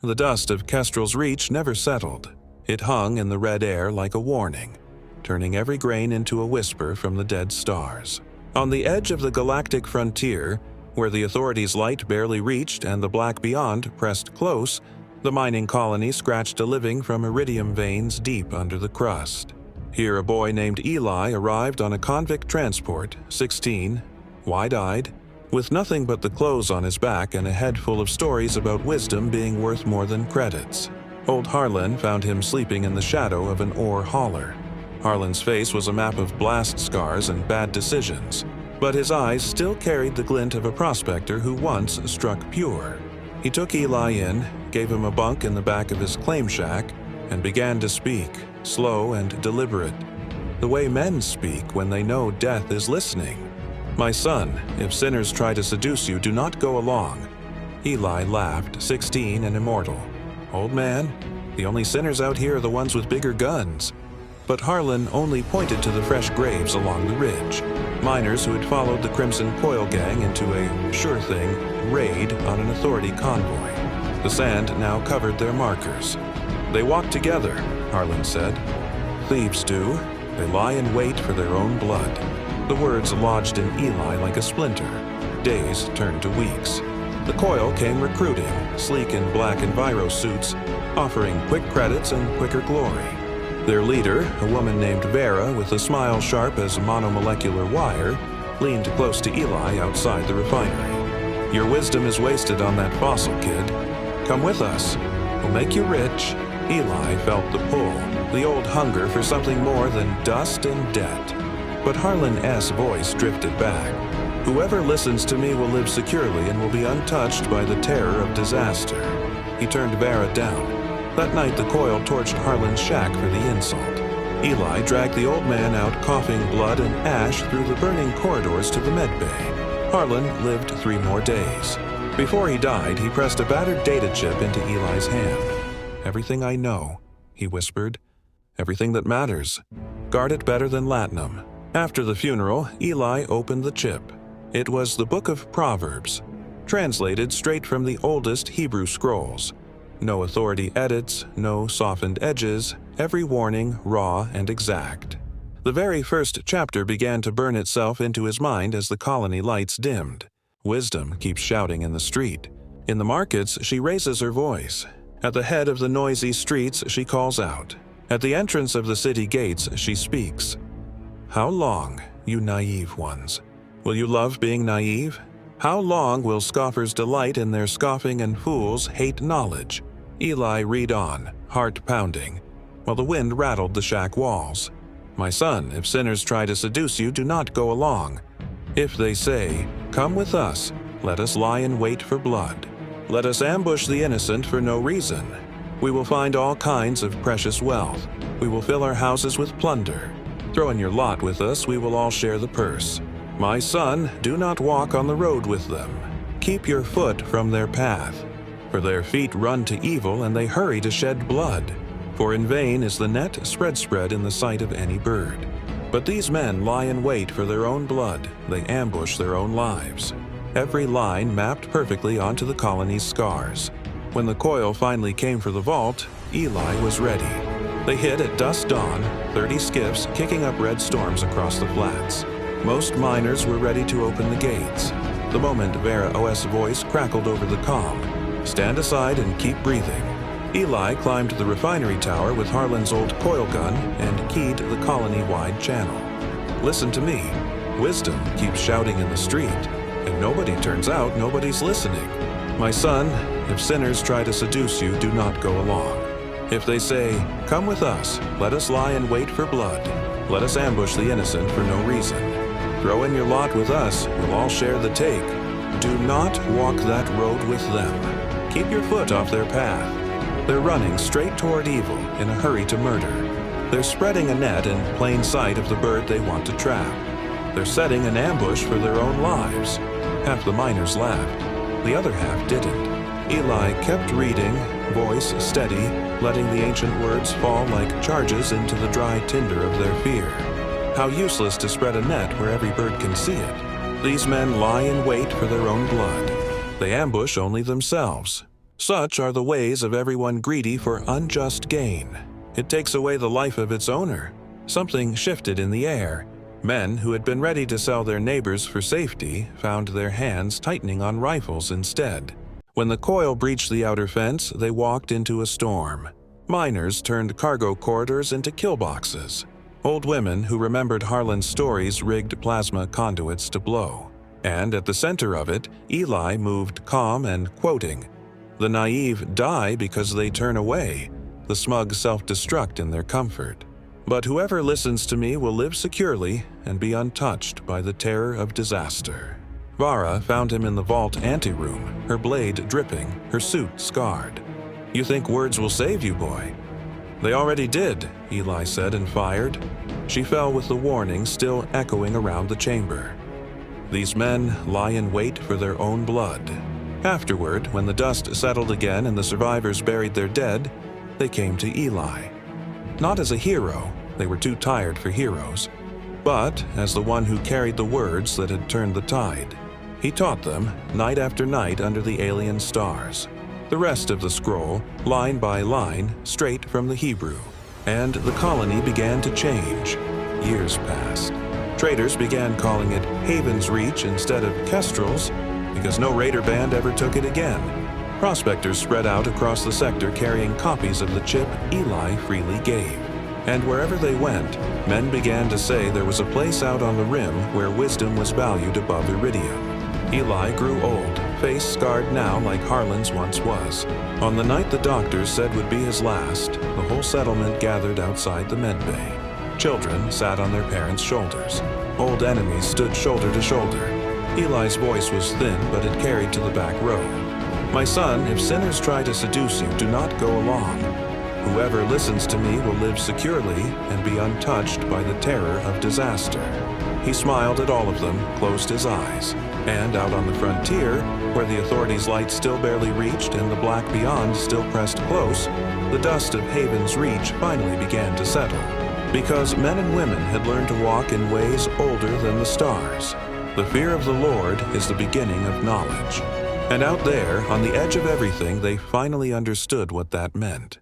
The dust of Kestrel's reach never settled. It hung in the red air like a warning, turning every grain into a whisper from the dead stars. On the edge of the galactic frontier, where the authorities' light barely reached and the black beyond pressed close, the mining colony scratched a living from iridium veins deep under the crust. Here a boy named Eli arrived on a convict transport, 16, wide-eyed, with nothing but the clothes on his back and a head full of stories about wisdom being worth more than credits. Old Harlan found him sleeping in the shadow of an ore hauler. Harlan's face was a map of blast scars and bad decisions, but his eyes still carried the glint of a prospector who once struck pure. He took Eli in, gave him a bunk in the back of his claim shack, and began to speak, slow and deliberate, the way men speak when they know death is listening. "My son, if sinners try to seduce you, do not go along." Eli laughed, 16 and immortal. "Old man, the only sinners out here are the ones with bigger guns." But Harlan only pointed to the fresh graves along the ridge, miners who had followed the Crimson Coil gang into a sure-thing raid on an authority convoy. The sand now covered their markers. "They walk together," Harlan said. "Thieves do. They lie in wait for their own blood." The words lodged in Eli like a splinter. Days turned to weeks. The Coil came recruiting, sleek in black enviro suits, offering quick credits and quicker glory. Their leader, a woman named Vera with a smile sharp as monomolecular wire, leaned close to Eli outside the refinery. "Your wisdom is wasted on that fossil, kid. Come with us. We'll make you rich." Eli felt the pull, the old hunger for something more than dust and debt. But Harlan S.'s voice drifted back. "Whoever listens to me will live securely and will be untouched by the terror of disaster." He turned Vera down. That night the Coil torched Harlan's shack for the insult. Eli dragged the old man out coughing blood and ash through the burning corridors to the medbay. Harlan lived 3 more days. Before he died, he pressed a battered data chip into Eli's hand. "Everything I know," he whispered. "Everything that matters. Guard it better than latinum." After the funeral, Eli opened the chip. It was the Book of Proverbs, translated straight from the oldest Hebrew scrolls. No authority edits, no softened edges, every warning raw and exact. The very first chapter began to burn itself into his mind as the colony lights dimmed. Wisdom keeps shouting in the street. In the markets, she raises her voice. At the head of the noisy streets, she calls out. At the entrance of the city gates, she speaks. "How long, you naive ones? Will you love being naive? How long will scoffers delight in their scoffing and fools hate knowledge?" Eli read on, heart pounding, while the wind rattled the shack walls. "My son, if sinners try to seduce you, do not go along. If they say, 'Come with us, let us lie in wait for blood. Let us ambush the innocent for no reason. We will find all kinds of precious wealth. We will fill our houses with plunder. Throw in your lot with us, we will all share the purse. My son, do not walk on the road with them. Keep your foot from their path. For their feet run to evil and they hurry to shed blood. For in vain is the net spread in the sight of any bird. But these men lie in wait for their own blood, they ambush their own lives." Every line mapped perfectly onto the colony's scars. When the Coil finally came for the vault, Eli was ready. They hit at dusk dawn, 30 skiffs kicking up red storms across the flats. Most miners were ready to open the gates. The moment Vera OS voice crackled over the comm, "Stand aside and keep breathing." Eli climbed the refinery tower with Harlan's old coil gun and keyed the colony-wide channel. "Listen to me. Wisdom keeps shouting in the street, and nobody's listening. My son, if sinners try to seduce you, do not go along. If they say, 'Come with us, let us lie in wait for blood. Let us ambush the innocent for no reason. Throw in your lot with us, we'll all share the take.' Do not walk that road with them. Keep your foot off their path. They're running straight toward evil in a hurry to murder. They're spreading a net in plain sight of the bird they want to trap. They're setting an ambush for their own lives." Half the miners laughed. The other half didn't. Eli kept reading, voice steady, letting the ancient words fall like charges into the dry tinder of their fear. How useless to spread a net where every bird can see it. These men lie in wait for their own blood. They ambush only themselves. Such are the ways of everyone greedy for unjust gain. It takes away the life of its owner. Something shifted in the air. Men who had been ready to sell their neighbors for safety found their hands tightening on rifles instead. When the coil breached the outer fence, they walked into a storm. Miners turned cargo corridors into kill boxes. Old women who remembered Harlan's stories rigged plasma conduits to blow. And at the center of it, Eli moved calm and quoting, "The naive die because they turn away. The smug self-destruct in their comfort. But whoever listens to me will live securely and be untouched by the terror of disaster." Vara found him in the vault anteroom, her blade dripping, her suit scarred. "You think words will save you, boy?" "They already did," Eli said and fired. She fell with the warning still echoing around the chamber. These men lie in wait for their own blood. Afterward, when the dust settled again and the survivors buried their dead, they came to Eli. Not as a hero, they were too tired for heroes, but as the one who carried the words that had turned the tide. He taught them, night after night under the alien stars. The rest of the scroll, line by line, straight from the Hebrew. And the colony began to change. Years passed. Traders began calling it Haven's Reach instead of Kestrel's, because no raider band ever took it again. Prospectors spread out across the sector carrying copies of the chip Eli freely gave. And wherever they went, men began to say there was a place out on the rim where wisdom was valued above iridium. Eli grew old, face scarred now like Harlan's once was. On the night the doctors said would be his last, the whole settlement gathered outside the medbay. Children sat on their parents' shoulders. Old enemies stood shoulder to shoulder. Eli's voice was thin, but it carried to the back row. "My son, if sinners try to seduce you, do not go along. Whoever listens to me will live securely and be untouched by the terror of disaster." He smiled at all of them, closed his eyes. And out on the frontier, where the authorities' light still barely reached and the black beyond still pressed close, the dust of Haven's Reach finally began to settle. Because men and women had learned to walk in ways older than the stars. The fear of the Lord is the beginning of knowledge. And out there, on the edge of everything, they finally understood what that meant.